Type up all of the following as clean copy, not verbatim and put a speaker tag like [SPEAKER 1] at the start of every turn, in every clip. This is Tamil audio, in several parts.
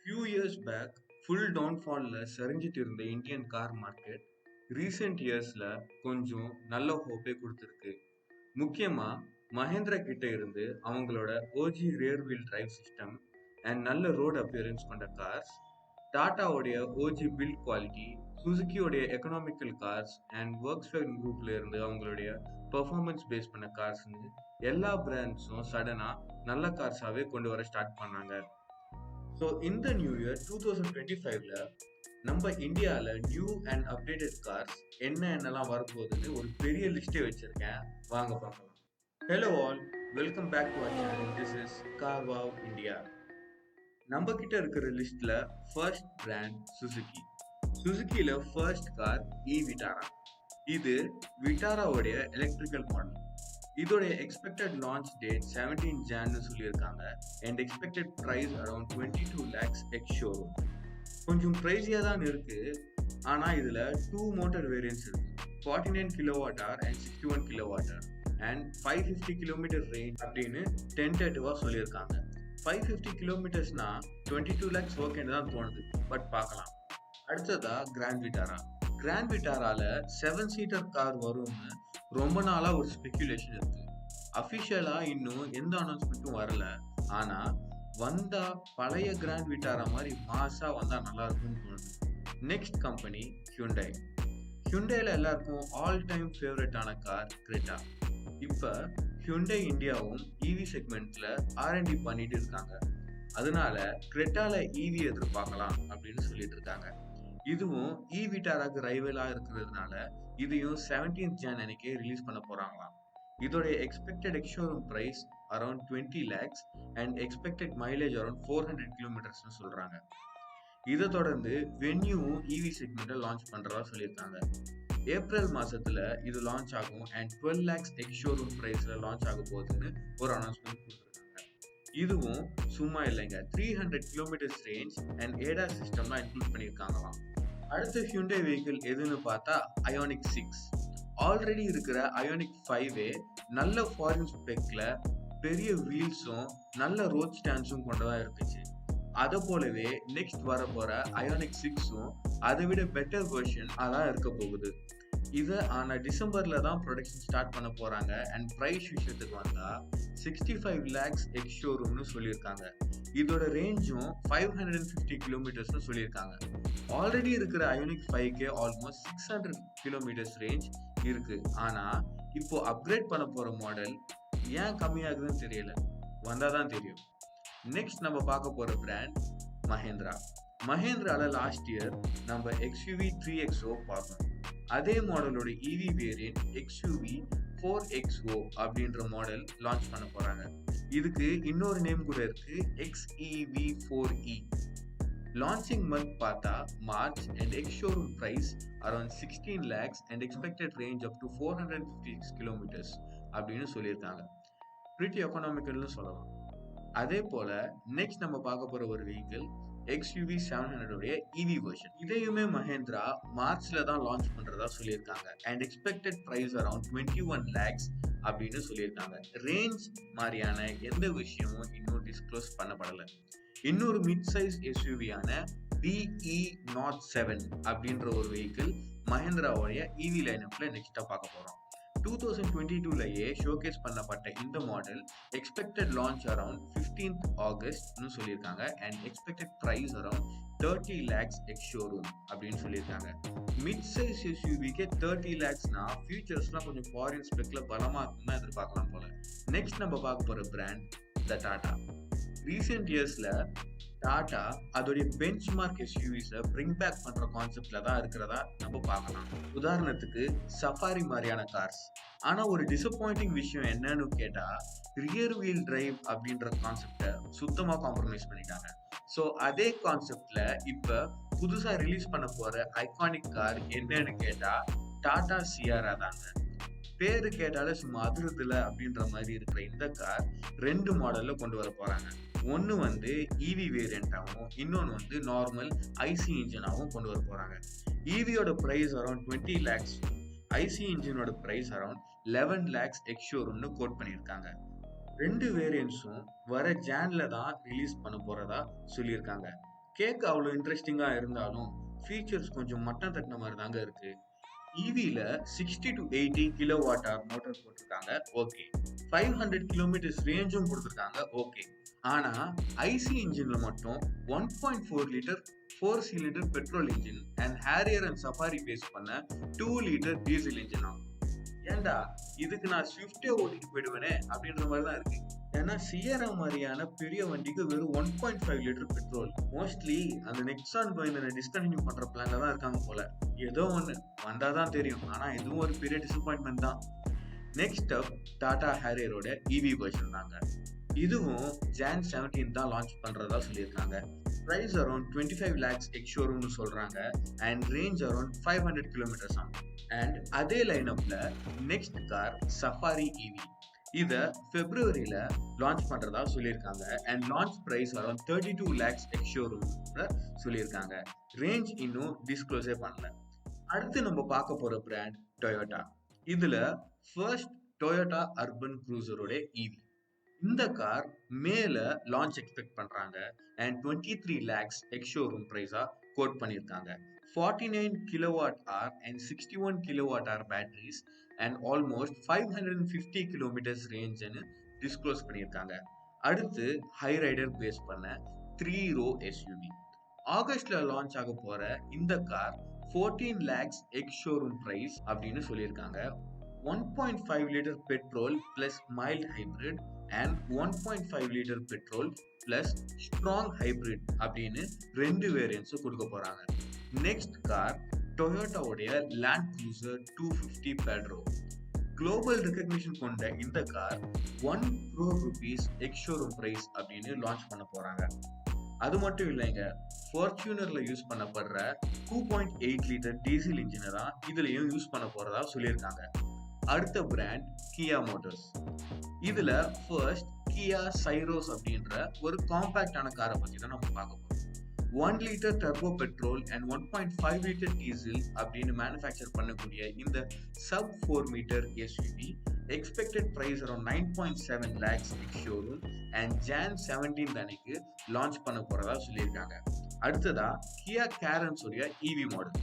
[SPEAKER 1] Few years back, full downfallல சரிஞ்சிட்டு இருந்த இந்தியன் கார் மார்க்கெட் ரீசெண்ட் இயர்ஸ்ல கொஞ்சம் நல்ல ஹோப்பே கொடுத்துருக்கு. முக்கியமா மஹேந்திரா கிட்ட இருந்து அவங்களோட OG rear wheel drive system and நல்ல ரோட் அப்பியரன்ஸ் கொண்ட கார்ஸ், டாட்டாவுடைய ஓஜி பில்ட் குவாலிட்டி, சுசுகியோடைய எக்கனாமிக்கல் கார்ஸ் அண்ட் ஒர்க்ஸ்வேகன் குரூப்ல இருந்து அவங்களுடைய பெர்ஃபார்மன்ஸ் பேஸ் பண்ண கார்ஸ்னு எல்லா பிராண்ட்ஸும் சடனா நல்ல கார்ஸாவே கொண்டு வர ஸ்டார்ட் பண்ணாங்க. ஸோ இந்த நியூ இயர் 2025ல நம்ம இந்தியாவில் நியூ அண்ட் அப்டேட்டட் கார்ஸ் என்னென்னலாம் வரப்போகுதுன்னு ஒரு பெரிய லிஸ்டே வச்சிருக்கேன். வாங்க பார்க்கலாம். Hello all, welcome back to our channel. This is car wow India. நம்ம கிட்ட இருக்கிற லிஸ்ட்ல ஃபர்ஸ்ட் பிராண்ட் சுசுகி. சுசுகியில ஃபர்ஸ்ட் கார் விட்டாரா. இது விட்டாராவுடைய எலக்ட்ரிக்கல் மாடல். இதோட எக்ஸ்பெக்டட் லான்ச் டேட் 17 ஜான்னு சொல்லியிருக்காங்க and expected price around 22 lakhs ex showroom. கொஞ்சம் ப்ரைஸியாக தான் இருக்கு. ஆனால் இதில் 2 மோட்டர் வேரியன்ட்ஸ் இருக்கு. 49 kWh and 61 kWh and 550 kilometre range அப்படின்னு டென்டேட்டிவாக சொல்லியிருக்காங்க. 550 கிலோமீட்டர்ஸ்னா 22 lakhs ஓகேன்னு தான் தோணுது. பட் பார்க்கலாம். அடுத்ததா கிராண்ட் விட்டாரா. கிராண்ட் விட்டாரால 7 சீட்டர் கார் வரும்னு ரொம்ப நாளா ஒரு ஸ்பெகுலேஷன் இருக்கு. அபிஷியலா இன்னும் எந்த அனௌன்ஸ்மெண்ட்டும் வரல. ஆனா வந்தா பழைய கிராண்ட் விட்டாரா மாதிரி மாசா வந்தா நல்லா இருக்கும்னு தோணுது. Next company Hyundai. ஹியூண்டாயில எல்லாருக்கும் ஆல் டைம் ஃபேவரட்டான கார் கிரெட்டா. இப்ப ஹியூண்டாய் இந்தியாவும் இவி செக்மெண்ட்ல R&D பண்ணிட்டு இருக்காங்க. அதனால கிரெட்டால இவி எதிர்பார்க்கலாம் அப்படின்னு சொல்லிட்டு இருக்காங்க. இதுவும் விட்டாராக்கு ரைவலா இருக்கிறதுனால இதையும் 17th ஜான் அன்னைக்கே ரிலீஸ் பண்ண போறாங்களாம். இதோட expected ex showroom price around 20 lakhs and expected mileage around 400 கிலோமீட்டர்ஸ்னு சொல்றாங்க. இதை தொடர்ந்து வென்யூவும் இவி செக்மெண்ட்டை லான்ச் பண்றதா சொல்லியிருக்காங்க. ஏப்ரல் மாசத்துல இது லான்ச் ஆகும் அண்ட் 12 lakhs எக்ஸ்ஷோரூம் பிரைஸ்ல லான்ச் ஆக போகுதுன்னு ஒரு அனௌன்ஸ்மெண்ட் கொடுத்துருக்காங்க. இதுவும் சும்மா இல்லைங்க, 300 கிலோமீட்டர்ஸ் ரேஞ்ச் அண்ட் ADAS சிஸ்டம்லாம் இன்க்ளூட் பண்ணியிருக்காங்களாம். அடுத்த ஹியூண்டாய் வெஹிக்கிள் எதுன்னு பார்த்தா ஐயானிக் 6. ஆல்ரெடி இருக்கிற ஐயானிக் 5 நல்ல ஃபாரின் ஸ்பெக்ல பெரிய வீல்ஸும் நல்ல ரோட் ஸ்டாண்ட்ஸும் கொண்டதா இருந்துச்சு. அதை போலவே நெக்ஸ்ட் வர போற ஐயானிக் 6ம் அதை விட பெட்டர் வெர்ஷன் அதான் இருக்க போகுது. இதை ஆனா டிசம்பர்ல தான் ப்ரொடக்ஷன் ஸ்டார்ட் பண்ண போறாங்க அண்ட் பிரைஸ் விஷயத்துக்கு வந்தா 65 lakhs எக்ஸ் ஷோரூம்னு சொல்லியிருக்காங்க. இதோட ரேஞ்சும் 550 கிலோமீட்டர்ஸ்னு சொல்லியிருக்காங்க. ஆல்ரெடி இருக்கிற ஐயானிக் 5க்கு ஆல்மோஸ்ட் 600 கிலோமீட்டர்ஸ் ரேஞ்ச் இருக்கு. ஆனா இப்போ அப்கிரேட் பண்ண போற மாடல் ஏன் கம்மியாகுதுன்னு தெரியல, வந்தாதான் தெரியும். நெக்ஸ்ட் நம்ம பார்க்க போற பிராண்ட் மஹேந்திரா. மஹேந்திரால லாஸ்ட் இயர் நம்ம XUV 3XO பார்த்தோம். அதே மாடலோட இவி வேரியன்ட் XUV 4XO அப்படின்ற மாடல் லான்ச் பண்ண போறாங்க. இதுக்கு இன்னொரு நேம் கூட இருக்கு, XEV4E. லான்ச்சிங் மந்த் பார்த்தா March and ex showroom price around 16 lakhs and expected range up to 456 kilometres அப்படின்னு சொல்லியிருக்காங்க. பிரிட்டி எக்கனாமிக்கல்னு சொல்லலாம். அதே போல நெக்ஸ்ட் நம்ம பார்க்க போற ஒரு வெஹிக்கிள் XUV 700 உடைய இவி வெர்ஷன். இதையுமே மஹேந்திரா மார்ச்ல தான் லான்ச் பண்றதா சொல்லியிருக்காங்க and expected price around 21 lakhs அப்படின்னு சொல்லியிருக்காங்க. ரேஞ்ச் மாதிரியான எந்த விஷயமும் இன்னும் டிஸ்க்ளோஸ் பண்ணப்படல. இன்னொரு மிட் சைஸ் எஸ்யூவியான VE07 அப்படின்ற ஒரு வெஹிக்கிள் மஹேந்திராவுடைய இவி லைனப்ல நெக்ஸ்டா பார்க்க போறோம். 2022லயே ஷோகேஸ் பண்ணப்பட்ட இந்த model expected launch around 15th ஆகஸ்ட்னு சொல்லியிருக்காங்க and expected price around 30 lakhs ex showroom அப்படின்னு சொல்லியிருக்காங்க. மிட் சைஸ் எஸ்யூவிக்கு 30 lakhsனா ஃபியூச்சர்ஸ்லாம் கொஞ்சம் ஃபாரின் ஸ்பெக்ல பலமா இருக்குன்னு எதிர்பார்க்கலாம் போல. நெக்ஸ்ட் நம்ம பார்க்க போற பிராண்ட் டாடா. ரீசெண்ட் இயர்ஸ்ல டாடா அதோடைய பெஞ்ச் மார்க் எஸ்யூவிஸை பிரிங் பேக் பண்ற கான்செப்ட்ல தான் இருக்கிறதா நம்ம பார்க்கலாம். உதாரணத்துக்கு சஃபாரி மாதிரியான கார்ஸ். ஆனா ஒரு டிசப்பாயிண்டிங் விஷயம் என்னன்னு கேட்டா, ரியர் வீல் டிரைவ் அப்படின்ற கான்செப்டை சுத்தமா காம்ப்ரமைஸ் பண்ணிட்டாங்க. ஸோ அதே கான்செப்ட்ல இப்ப புதுசா ரிலீஸ் பண்ண போற ஐகானிக் கார் என்னன்னு கேட்டா டாடா சியாரா தாங்க. பேரு கேட்டாலே சும்மா அதிருதுல அப்படின்ற மாதிரி இருக்கிற இந்த கார் 2 மாடல்ல கொண்டு வர போறாங்க. ஒன்னு வந்து இவி வேரியண்டாகவும் இன்னொன்னு நார்மல் ஐசி இன்ஜினாகவும் கொண்டு வர போறாங்க. இவியோட பிரைஸ் அரௌண்ட் 20 lakhs, ஐசி இன்ஜினோட பிரைஸ் அரௌண்ட் 11 lakhs எக்ஸ் ஷோரூம்னு கோட் பண்ணியிருக்காங்க. 2 வேரியன்ட்ஸும் வர ஜான்ல தான் ரிலீஸ் பண்ண போறதா சொல்லியிருக்காங்க. கேட்க அவ்வளவு இன்ட்ரெஸ்டிங்கா இருந்தாலும் ஃபீச்சர்ஸ் கொஞ்சம் மட்டம் தட்டின மாதிரி தாங்க இருக்கு. ஈவில 60 to 80 கிலோவாட் ஹவர் மோட்டார் போட்டிருக்காங்க, ஓகே. 500 கிலோமீட்டர்ஸ் ரேஞ்சும் கொடுத்துருக்காங்க, ஓகே. ஆனா ஐசி இன்ஜின்ல மட்டும் 1.4 litre 4 cylinder petrol engine and Harrier and Safari base பண்ண 2 லிட்டர் டீசல் இன்ஜினா. ஏன்டா இதுக்கு நான் ஸ்விஃப்டே ஓட்டிட்டு போயிடுவேனே அப்படின்ற மாதிரி தான் இருக்கு. ஏன்னா சியரா மாதிரியான பெரிய வண்டிக்கு வெறும் 1.5 லிட்டர் பெட்ரோல். மோஸ்ட்லி அந்த நெக்ஸான் கோயினை டிஸ்கண்டினியூ பண்ற பிளான்ல தான் இருக்காங்க போல. ஏதோ ஒண்ணு வந்தாதான் தெரியும். ஆனா இதுவும் ஒரு பெரிய டிசப்பாயின்மெண்ட் தான். நெக்ஸ்ட் அப் டாடா ஹேரியரோட இவி வெர்ஷன் தாங்க. இதுவும் Jan 17 தான் லான்ச் பண்றதா சொல்லியிருக்காங்க. பிரைஸ் அரௌண்ட் 25 lakhs எக்ஸ் ஷோரூம்னு சொல்றாங்க அண்ட் ரேஞ்ச் அரௌண்ட் 500 கிலோமீட்டர்ஸ் ஆகும். அண்ட் அதே லைனப்ல நெக்ஸ்ட் கார் சஃபாரி இவி. இத பிப்ரவரியில லான்ச் பண்றதா சொல்லியிருக்காங்க and launch price around 32 lakhs ex ஷோரூம்ல சொல்லியிருக்காங்க. ரேஞ்ச் இன்னும் டிஸ்க்ளோஸே பண்ணல. அடுத்து நம்ம பார்க்க போற பிராண்ட் டொயோட்டா. இதுல ஃபர்ஸ்ட் டொயோட்டா அர்பன் க்ரூசரோட இவி. இந்த கார் மேல லான்ச் எக்ஸ்பெக்ட் பண்றாங்க அண்ட் 23 lakhs எக்ஸ் ஷோரூம் பிரைஸா கோட் பண்ணிருக்காங்க. 49 kilowatt hour and 61 kilowatt hour batteries and almost 550 kilometres ரேஞ்சுன்னு டிஸ்க்ளோஸ் பண்ணியிருக்காங்க. அடுத்து ஹை ரைடர் பேஸ் பண்ண 3 row எஸ்யூவி. ஆகஸ்ட்ல லான்ச் ஆக போற இந்த car 14 lakhs ex showroom price அப்படின்னு சொல்லியிருக்காங்க. 1.5 litre petrol plus mild hybrid and 1.5 litre petrol plus strong hybrid அப்படின்னு 2 வேரியன்ட்ஸ் கொடுக்க போறாங்க. நெக்ஸ்ட் கார் டொயோட்டாவுடைய லேண்ட் க்ரூசர் 250 பெட்ரோ. குளோபல் ரெகக்னிஷன் கொண்ட இந்த car 1 crore rupees ex showroom price அப்படின்னு லான்ச் பண்ண போறாங்க. அது மட்டும் இல்லைங்க, ஃபார்ச்சுனர்ல யூஸ் பண்ணப்படுற 2.8 லிட்டர் டீசல் இன்ஜினை தான் இதுலயும் யூஸ் பண்ண போறதா சொல்லியிருக்காங்க. அடுத்த பிராண்ட் கியா மோட்டார்ஸ். இதுல ஃபர்ஸ்ட் கியா சைரோஸ் அப்படின்ற ஒரு காம்பாக்டான காரை பத்தி தான் நம்ம பார்க்க போறோம். 1 litre turbo petrol and 1.5 litre diesel அப்படின்னு மேனுஃபேக்சர் பண்ணக்கூடிய இந்த sub 4 metre SUV expected price around 9.7 lakhs ex showroom and Jan 17 அன்னைக்கு லான்ச் பண்ண போறதா சொல்லியிருக்காங்க. அடுத்ததா கியா கேரன்ஸ் உடைய இவி மாடல்.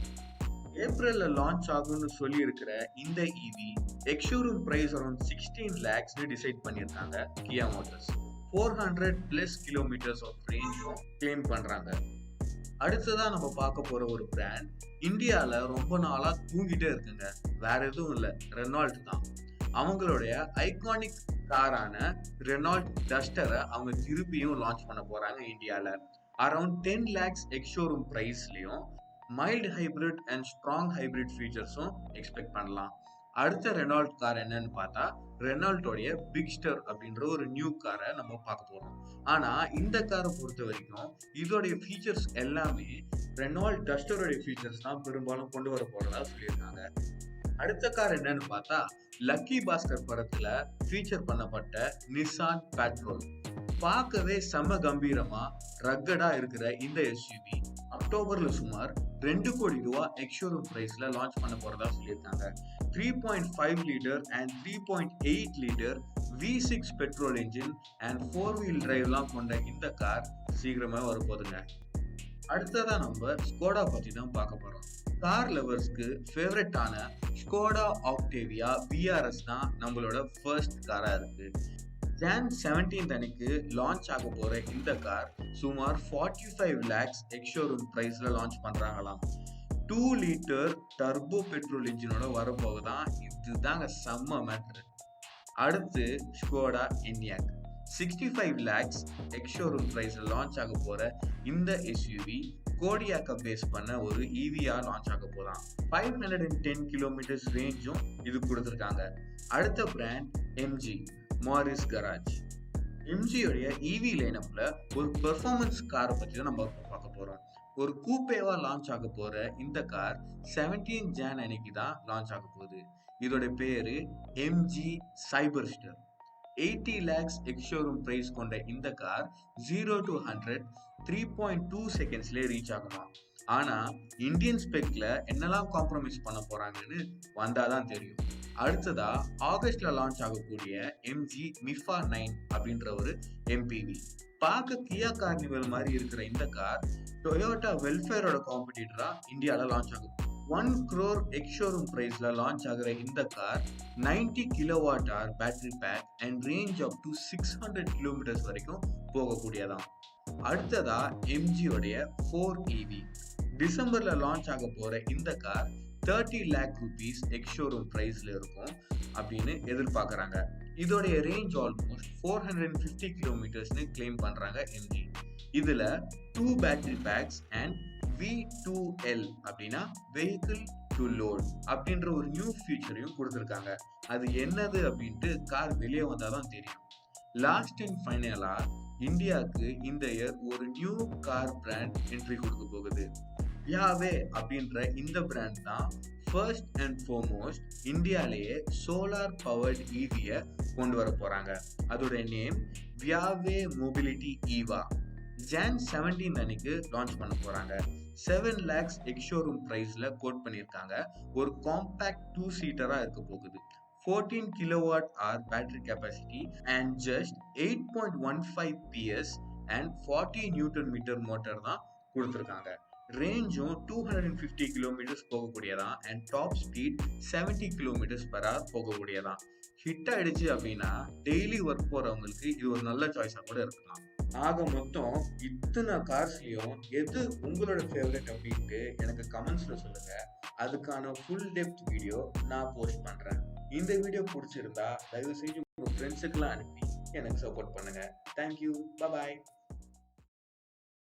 [SPEAKER 1] ஏப்ரல்ல லான்ச் ஆகும்னு சொல்லி இருக்கிற இந்த EV ex showroom price around 16 lakhs decide பண்ணியிருக்காங்க கியா மோட்டார்ஸ். 400+ கிலோமீட்டர்ஸ் ஆஃப் ரேஞ்சும் கிளைம் பண்றாங்க. அடுத்ததா நம்ம பார்க்க போற ஒரு பிராண்ட் இந்தியால ரொம்ப நாளா தூங்கிட்டே இருக்குங்க. வேற எதுவும் இல்ல, ரெனால்ட் தான். அவங்களுடைய ஐகானிக் காரான ரெனால்ட் டஸ்டரை அவங்க திருப்பியும் லான்ச் பண்ண போறாங்க இந்தியால. அரௌண்ட் 10 lakhs எக்ஸ் ஷோரூம் பிரைஸ்லயும் mild hybrid and strong hybrid ஃபீச்சர்ஸும் எக்ஸ்பெக்ட் பண்ணலாம். அடுத்த ரெனால்ட் கார் என்னன்னு பார்த்தா ரெனால்ட்டோடைய பிக்ஸ்டர் அப்படின்ற ஒரு நியூ காரை நம்ம பார்க்க போறோம். ஆனா இந்த காரை பொறுத்த வரைக்கும் இதோடைய ஃபீச்சர்ஸ் எல்லாமே ரெனால்ட் டஸ்டரோடைய ஃபீச்சர்ஸ் தான் பெரும்பாலும் கொண்டு வர போறதா சொல்லியிருக்காங்க. அடுத்த கார் என்னன்னு பார்த்தா லக்கி பாஸ்கர் படத்துல ஃபீச்சர் பண்ணப்பட்ட நிசான் பெட்ரோல். பார்க்கவே செம கம்பீரமா ரக்கடா இருக்கிற இந்த எஸ்யூவி அக்டோபர்ல சுமார் 2 கோடி ரூபாய் எக்ஸ் ஷோரூம் பிரைஸ்ல லான்ச் பண்ண போறதா சொல்லியிருக்காங்க. 3.5 litre and 3.8 litre V6 petrol engine and 4 wheel டிரைவ்லாம் கொண்ட இந்த கார் சீக்கிரமா வரப்போகுதுங்க. அடுத்ததான் நம்ம ஸ்கோடா பத்தி தான் பார்க்க போறோம். கார் லவர்ஸ்க்கு ஃபேவரட்டான ஸ்கோடா ஆக்டேவியா VRS தான் நம்மளோட ஃபர்ஸ்ட் காரா இருக்கு. Jan 17 அன்னைக்கு லான்ச் ஆக போற இந்த கார் சுமார் 45 lakhs எக்ஸ் ஷோரூம் பிரைஸ்ல லான்ச் பண்றாங்களாம். 2 லிட்டர் டர்போ பெட்ரோல் இன்ஜினோட வரப்போகுதான். இதுதாங்க செம்ம மேட்ரு. அடுத்து Skoda Enyaq 65 lakhs ex showroom பிரைஸ்ல லான்ச் ஆக போற இந்த எஸ்யூவி கோடியாக்க பேஸ் பண்ண ஒரு இவியா லான்ச் ஆக போதான். 510 கிலோமீட்டர்ஸ் ரேஞ்சும் இது கொடுத்துருக்காங்க. அடுத்த பிராண்ட் எம்ஜி மாரிஸ் கராஜ். எம்ஜியோடைய இவி லைனப்ல ஒரு பெர்ஃபார்மன்ஸ் காரை பத்தி தான் நம்ம பார்க்க போறோம். ஒரு கூப்பேவா லான்ச் ஆக போற இந்த கார் 17 Jan அன்னைக்கு தான் லான்ச் ஆக போகுது. இதோட பேரு MG Cyberster. 80 lakhs ex showroom price கொண்ட இந்த கார் 0 to 100 3.2 செகண்ட்ஸ்ல ரீச் ஆகுமா. ஆனா இந்தியன் ஸ்பெக்ல என்னெல்லாம் காம்ப்ரமைஸ் பண்ண போறாங்கன்னு வந்தாதான் தெரியும். அடுத்ததா ஆகஸ்ட்ல லான்ச் ஆகக்கூடிய எம்ஜி மிஃபா 9 அப்படின்ற ஒரு MPV. பார்க்க கியா கார்னிவல் மாதிரி இருக்கிற இந்த கார் டொயோட்டா வெல்ஃபேரோட காம்படிட்டரா இந்தியால லான்ச் ஆகும். 1 crore எக்ஸ்-ஷோரூம் பிரைஸ்ல லான்ச் ஆகுற இந்த car 90 kilowatt hour battery pack and range up to 600 kilometres வரைக்கும் போகக்கூடியதான். அடுத்ததா எம்ஜியோடைய 4EV. டிசம்பர்ல லான்ச் ஆக போற இந்த கார் 30 lakh rupees எக்ஸ்-ஷோரூம் பிரைஸ்ல இருக்கும் அப்படின்னு எதிர்பார்க்கறாங்க. இதோடைய ரேஞ்ச் ஆல்மோஸ்ட் 450 கிலோமீட்டர்ஸ்னு கிளைம் பண்றாங்க எம்ஜி. இதுல 2 பேட்டரி பேக்ஸ் அண்ட் V2L அப்படின்னா வெஹிக்கிள் டு லோட் அப்படின்ற ஒரு நியூ ஃபீச்சரையும் கொடுத்துருக்காங்க. அது என்னது அப்படின்ட்டு கார் வெளியே வந்தாதான் தெரியும். லாஸ்ட் அண்ட் ஃபைனலா இந்தியாவுக்கு இந்த இயர் ஒரு நியூ கார் பிராண்ட் என்ட்ரி கொடுக்க போகுது. வியாவே அப்படின்ற இந்த பிராண்ட் தான் ஃபர்ஸ்ட் அண்ட் ஃபார்மோஸ்ட் இந்தியாலேயே சோலார் பவர்ட் ஈவியை கொண்டு வர போறாங்க. அதோட name Vayve Mobility Eva. Jan 17 அன்னைக்கு லான்ச் பண்ண போறாங்க. 7 lakhs எக்ஸ்-ஷோரூம் பிரைஸ்ல கோட் பண்ணியிருக்காங்க. ஒரு காம்பாக்ட் 2 சீட்டரா இருக்க போகுது. 14 kilowatt hour battery capacity and just 8.15 PS and 40 newton metre motor தான் கொடுத்துருக்காங்க. ரேஞ்சும் 250 கிலோமீட்டர்ஸ் போகக்கூடியதான் and top speed 70 kilometres per hour போகக்கூடியதான். ஹிட் ஆயிடுச்சு அப்படின்னா டெய்லி ஒர்க் போறவங்களுக்கு இது ஒரு நல்ல சாய்ஸா கூட இருக்கலாம். ஆக மொத்தம் இத்தனை கார்ஸ்லயும் எது உங்களோட ஃபேவரட் அப்படின்ட்டு எனக்கு கமெண்ட்ஸ்ல சொல்லுங்க. அதுக்கான ஃபுல் டெப்த் வீடியோ நான் போஸ்ட் பண்றேன். இந்த வீடியோ பிடிச்சிருந்தா தயவு செஞ்சு உங்க ஃப்ரெண்ட்ஸுக்கெல்லாம் அனுப்பி எனக்கு சப்போர்ட் பண்ணுங்க. தேங்க்யூ. பாய்.